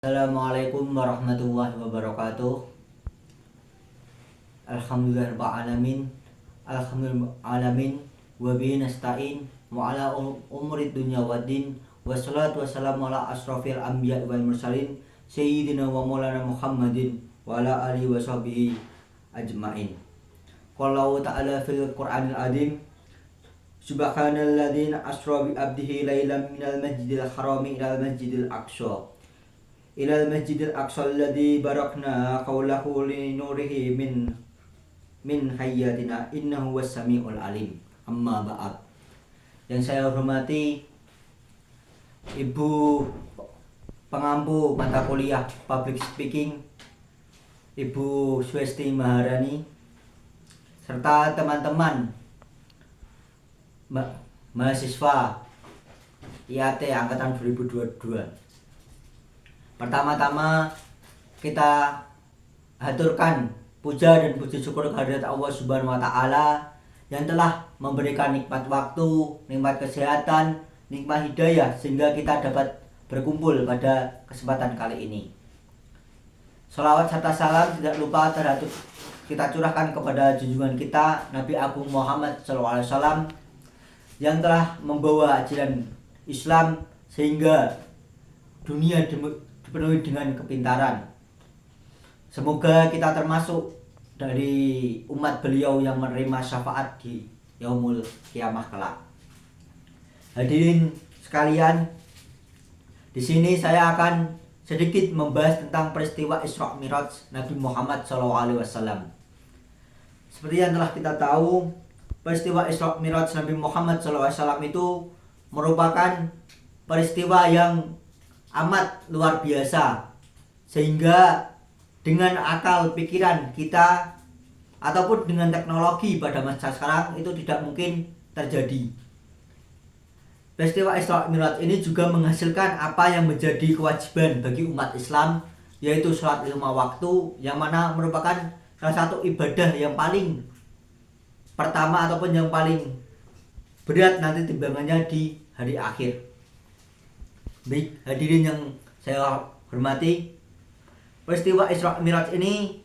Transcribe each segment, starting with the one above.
Assalamualaikum warahmatullahi wabarakatuh. Alhamdulillahirrahmanirrahim. Alhamdulillahirrahmanirrahim. Wa bihi nasta'in wa ala umuri dunya waddin. Wassalatu wassalamu ala asrofil anbiya wal mursalin sayyidina wa maulana Muhammadin wa ala alihi wa sahbihi ajmain. Qala ta'ala fil Qur'anil azim. Subhanalladzi asra bi abdihi lailan minal masjidil harami ilal masjidil aqsa. Ilal masjidil aqsa alladzi barakna haulahu linurihi min hayyatina innahu was-sami'ul alim. Amma ba'd. Yang saya hormati Ibu pengampu mata kuliah Public Speaking, Ibu Swesti Maharani, serta teman-teman mahasiswa IAT angkatan 2022. Pertama-tama kita haturkan puja dan puji syukur kehadirat Allah Subhanahu wa taala yang telah memberikan nikmat waktu, nikmat kesehatan, nikmat hidayah sehingga kita dapat berkumpul pada kesempatan kali ini. Shalawat serta salam tidak lupa kita curahkan kepada junjungan kita Nabi Agung Muhammad SAW yang telah membawa ajaran Islam sehingga dunia dipenuhi dengan kepintaran. Semoga kita termasuk dari umat beliau yang menerima syafaat di yaumul kiamah kelak. Hadirin sekalian, di sini saya akan sedikit membahas tentang peristiwa Isra Mi'raj Nabi Muhammad SAW. Seperti yang telah kita tahu, peristiwa Isra Mi'raj Nabi Muhammad SAW itu merupakan peristiwa yang amat luar biasa, sehingga dengan akal pikiran kita ataupun dengan teknologi pada masa sekarang itu tidak mungkin terjadi. Peristiwa Isra Mi'raj ini juga menghasilkan apa yang menjadi kewajiban bagi umat Islam, yaitu sholat 5 waktu, yang mana merupakan salah satu ibadah yang paling pertama ataupun yang paling berat nanti timbangannya di hari akhir. Baik, hadirin yang saya hormati, peristiwa Isra Mi'raj ini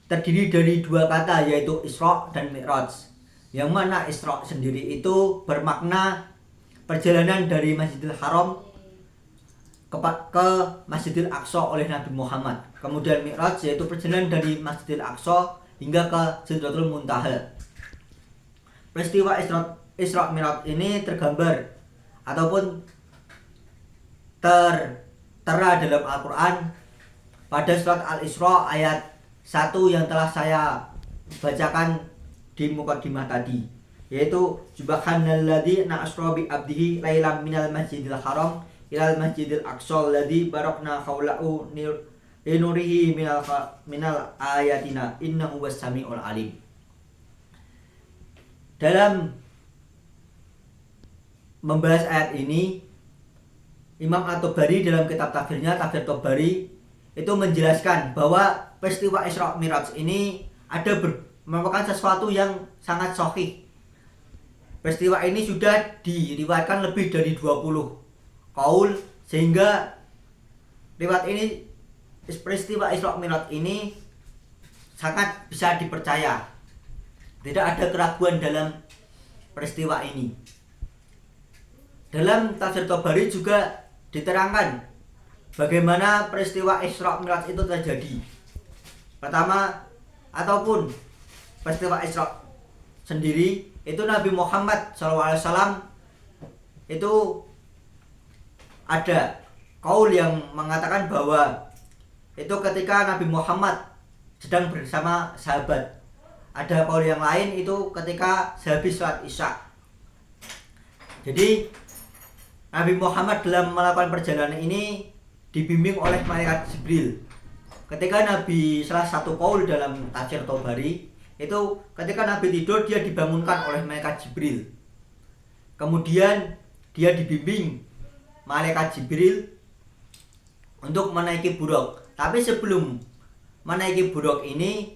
terdiri dari dua kata, yaitu Isra dan Mi'raj. Yang mana Isra sendiri itu bermakna perjalanan dari Masjidil Haram ke Masjidil Aqsa oleh Nabi Muhammad. Kemudian Mi'raj yaitu perjalanan dari Masjidil Aqsa hingga ke Sidratul Muntaha. Peristiwa Isra Mi'raj ini tergambar ataupun tertera dalam Al-Quran pada surat Al-Isra ayat 1 yang telah saya bacakan di mukadimah tadi, yaitu Subhanalladzi asra bi abdihi lailan minal masjidil haram ilal masjidil aqsa alladzi barakna haulahu linurihi minal ayatina innahu was-sami'ul alim. Dalam membahas ayat ini, Imam At-Tabari dalam kitab tafsirnya Tafsir Tabari itu menjelaskan bahwa peristiwa Isra Mi'raj ini merupakan sesuatu yang sangat sahih. Peristiwa ini sudah diriwayatkan lebih dari 20 qaul, sehingga peristiwa Isra Mi'raj ini sangat bisa dipercaya. Tidak ada keraguan dalam peristiwa ini. Dalam Tafsir Tabari juga diterangkan bagaimana peristiwa Isra Mi'raj itu terjadi. Pertama, ataupun peristiwa Isra sendiri itu Nabi Muhammad SAW itu ada qaul yang mengatakan bahwa itu ketika Nabi Muhammad sedang bersama sahabat. Ada qaul yang lain itu ketika sehabis sholat Isya. Jadi Nabi Muhammad dalam melakukan perjalanan ini dibimbing oleh malaikat Jibril. Ketika Nabi, salah satu qaul dalam Tafsir Tabari itu ketika Nabi tidur dia dibangunkan oleh malaikat Jibril. Kemudian dia dibimbing malaikat Jibril untuk menaiki buraq. Tapi sebelum menaiki buraq ini,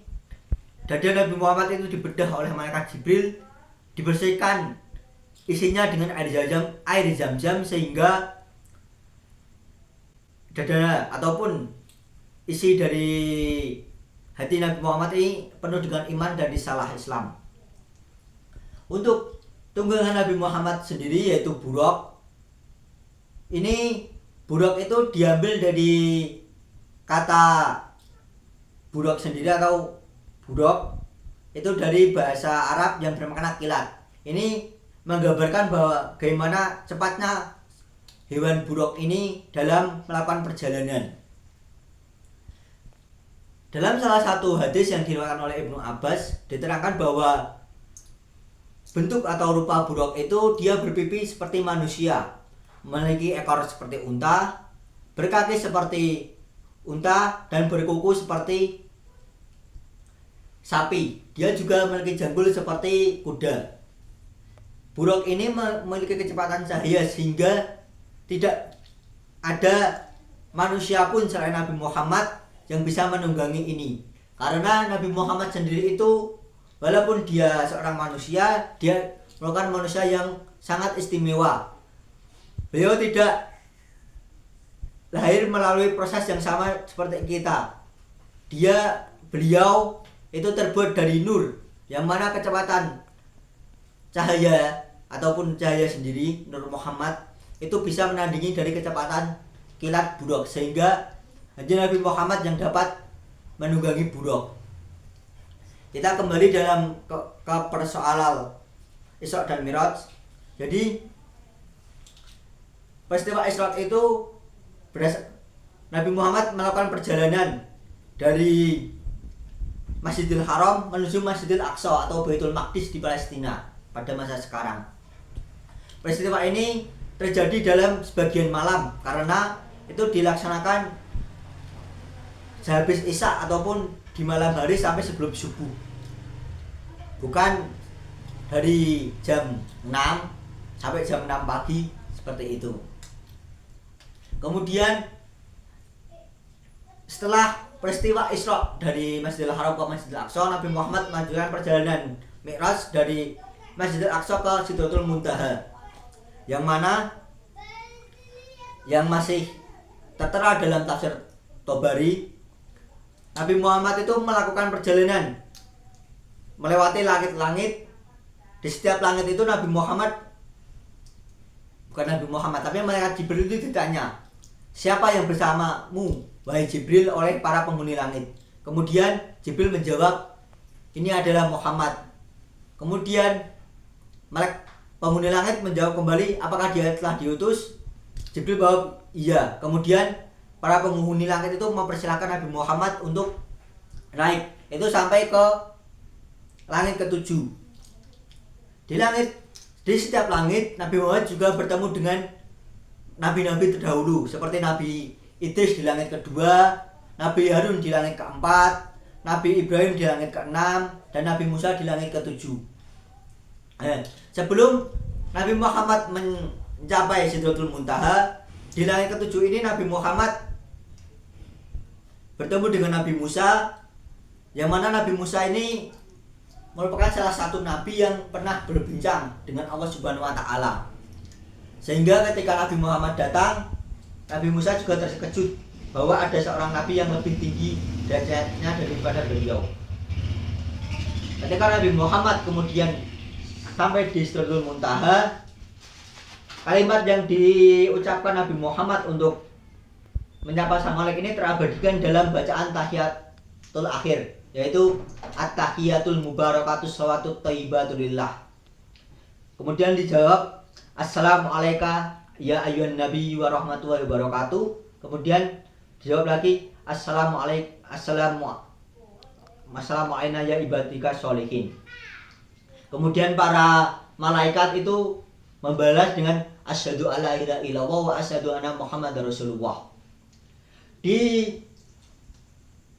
dada Nabi Muhammad itu dibedah oleh malaikat Jibril, dibersihkan isinya dengan air zam-zam sehingga dada ataupun isi dari hati Nabi Muhammad ini penuh dengan iman dan risalah Islam. Untuk tunggangan Nabi Muhammad sendiri yaitu Buraq. Ini Buraq itu diambil dari kata Buraq sendiri atau Buraq itu dari bahasa Arab yang bermakna kilat. Ini menggambarkan bahwa bagaimana cepatnya hewan Buraq ini dalam melakukan perjalanan. Dalam salah satu hadis yang diriwayatkan oleh Ibnu Abbas diterangkan bahwa bentuk atau rupa Buraq itu dia berpipi seperti manusia, memiliki ekor seperti unta, berkaki seperti unta, dan berkuku seperti sapi. Dia juga memiliki janggut seperti kuda. Buraq ini memiliki kecepatan cahaya sehingga tidak ada manusia pun selain Nabi Muhammad yang bisa menunggangi ini. Karena Nabi Muhammad sendiri itu walaupun dia seorang manusia, dia merupakan manusia yang sangat istimewa. Beliau tidak lahir melalui proses yang sama seperti kita. Beliau itu terbuat dari nur, yang mana kecepatan cahaya ataupun cahaya sendiri, Nur Muhammad, itu bisa menandingi dari kecepatan kilat Buraq, sehingga hanya Nabi Muhammad yang dapat menunggangi Buraq. Kita kembali dalam ke persoalan Isra dan Mi'raj. Jadi peristiwa Isra itu Nabi Muhammad melakukan perjalanan dari Masjidil Haram menuju Masjidil Aqsa atau Baitul Maqdis di Palestina pada masa sekarang. Peristiwa ini terjadi dalam sebagian malam karena itu dilaksanakan sehabis Isya ataupun di malam hari sampai sebelum subuh, bukan dari jam 6 sampai jam 6 pagi seperti itu. Kemudian setelah peristiwa Isra dari Masjidil Haram ke Masjidil Aqsa, Nabi Muhammad melanjutkan perjalanan Mi'raj dari Masjidil Aqsa ke Sidratul Muntaha, yang mana yang masih tertera dalam tafsir Tabari. Nabi Muhammad itu melakukan perjalanan melewati langit-langit. Di setiap langit itu Nabi Muhammad, bukan Nabi Muhammad, tapi malaikat Jibril itu ditanya, "Siapa yang bersamamu, wahai Jibril?" oleh para penghuni langit. Kemudian Jibril menjawab, "Ini adalah Muhammad." Kemudian malaikat penghuni langit menjawab kembali, "Apakah dia telah diutus?" Jibril jawab, "Iya." Kemudian para penghuni langit itu mempersilahkan Nabi Muhammad untuk naik. Itu sampai ke langit ke-7. Di setiap langit Nabi Muhammad juga bertemu dengan nabi-nabi terdahulu, seperti Nabi Idris di langit kedua, Nabi Harun di langit keempat, Nabi Ibrahim di langit keenam, dan Nabi Musa di langit ketujuh. Sebelum Nabi Muhammad mencapai Sidratul Muntaha, di langit ketujuh ini Nabi Muhammad bertemu dengan Nabi Musa, yang mana Nabi Musa ini merupakan salah satu nabi yang pernah berbincang dengan Allah Subhanahu wa Ta'ala. Sehingga ketika Nabi Muhammad datang, Nabi Musa juga terkejut bahwa ada seorang nabi yang lebih tinggi derajatnya daripada beliau. Ketika Nabi Muhammad kemudian sampai di Sidratul Muntaha, kalimat yang diucapkan Nabi Muhammad untuk menyapa sang malaikat ini terabadikan dalam bacaan tahiyatul akhir, yaitu at-tahiyatul mubarakatus shalawatut thayyibatu lillah. Kemudian dijawab, "Assalamu alayka ya ayyuhan nabi wa rahmatullahi wabarakatuh." Kemudian dijawab lagi, "Assalamu alayna ya ibadika sholihin." Kemudian para malaikat itu membalas dengan asyhadu alla ilaha illallah wa asyhadu anna muhammadar rasulullah. Di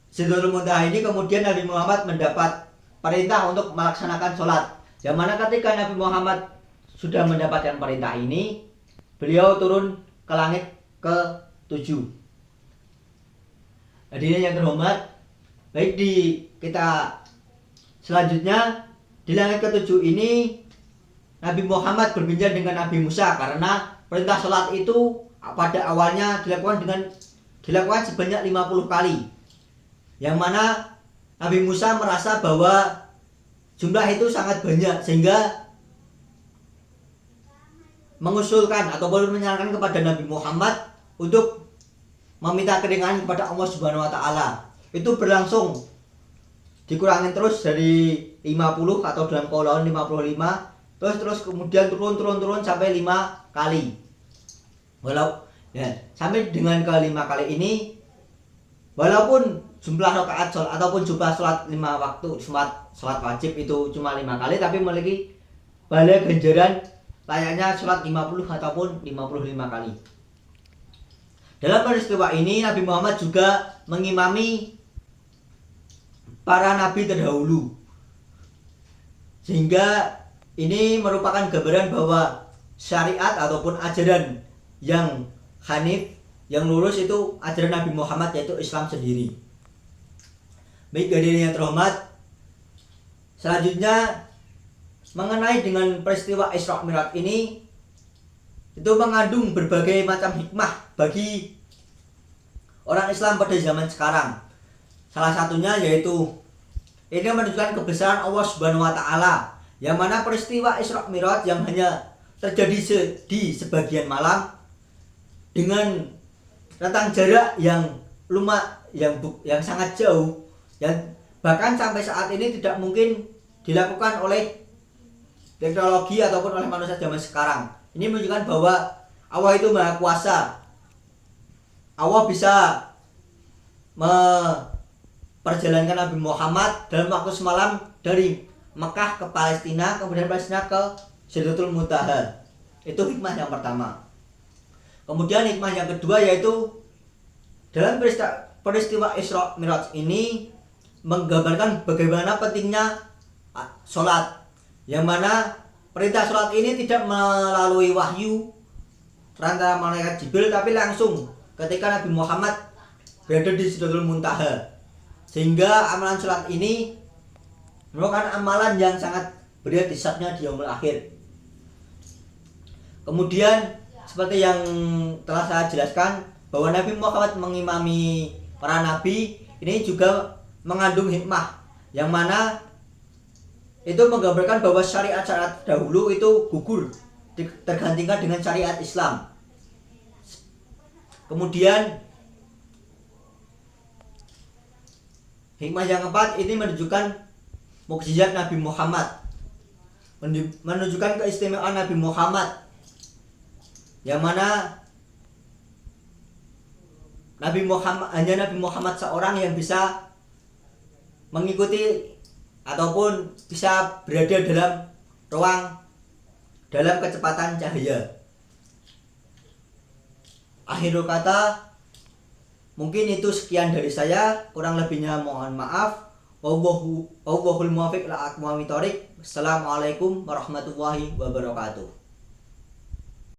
Sidratul Muntaha ini kemudian Nabi Muhammad mendapat perintah untuk melaksanakan sholat. Yang mana ketika Nabi Muhammad sudah mendapatkan perintah ini, beliau turun ke langit ke-7. Hadirin yang terhormat, baik di kita selanjutnya di langit ke-7 ini Nabi Muhammad berbincang dengan Nabi Musa, karena perintah sholat itu pada awalnya dilakukan dengan dilakukan sebanyak 50 kali. Yang mana Nabi Musa merasa bahwa jumlah itu sangat banyak sehingga mengusulkan ataupun menyarankan kepada Nabi Muhammad untuk meminta keringanan kepada Allah Subhanahu wa taala. Itu berlangsung dikurangin terus dari 50 atau dalam kaulon 55, terus kemudian turun sampai 5 kali. Sampai dengan ke 5 kali ini, walaupun jumlah rakaat sholat ataupun jumlah sholat 5 waktu, sholat wajib itu cuma 5 kali, tapi memiliki pahala ganjaran layaknya sholat 50 ataupun 55 kali. Dalam peristiwa ini Nabi Muhammad juga mengimami para nabi terdahulu, sehingga ini merupakan gambaran bahwa syariat ataupun ajaran yang hanif, yang lurus itu ajaran Nabi Muhammad, yaitu Islam sendiri. Baik hadirin yang terhormat, selanjutnya mengenai dengan peristiwa Isra Mi'raj ini, itu mengandung berbagai macam hikmah bagi orang Islam pada zaman sekarang. Salah satunya yaitu ini menunjukkan kebesaran Allah Subhanahu wa taala, yang mana peristiwa Isra Mi'raj yang hanya terjadi di sebagian malam dengan rentang jarak yang sangat jauh, yang bahkan sampai saat ini tidak mungkin dilakukan oleh teknologi ataupun oleh manusia zaman sekarang. Ini menunjukkan bahwa Allah itu Maha Kuasa. Allah bisa memperjalankan Nabi Muhammad dalam waktu semalam dari Mekah ke Palestina, kemudian Palestina ke Sidratul Muntaha. Itu hikmah yang pertama. Kemudian hikmah yang kedua yaitu dalam peristiwa Isra Mi'raj ini menggambarkan bagaimana pentingnya sholat, yang mana perintah sholat ini tidak melalui wahyu perantara malaikat Jibril, tapi langsung ketika Nabi Muhammad berada di Sidratul Muntaha, sehingga amalan sholat ini merupakan amalan yang sangat berat hisabnya di yaumul akhir. Kemudian seperti yang telah saya jelaskan bahwa Nabi Muhammad mengimami para nabi, ini juga mengandung hikmah, yang mana itu menggambarkan bahwa syariat-syariat dahulu itu gugur tergantikan dengan syariat Islam. Kemudian hikmah yang keempat ini menunjukkan mukjizat Nabi Muhammad, menunjukkan keistimewaan Nabi Muhammad, yang mana hanya Nabi Muhammad seorang yang bisa mengikuti ataupun bisa berada dalam kecepatan cahaya. Akhirul kata, mungkin itu sekian dari saya, kurang lebihnya mohon maaf. Wallahul muwaffiq ila aqwamit thoriq. Assalamualaikum warahmatullahi wabarakatuh.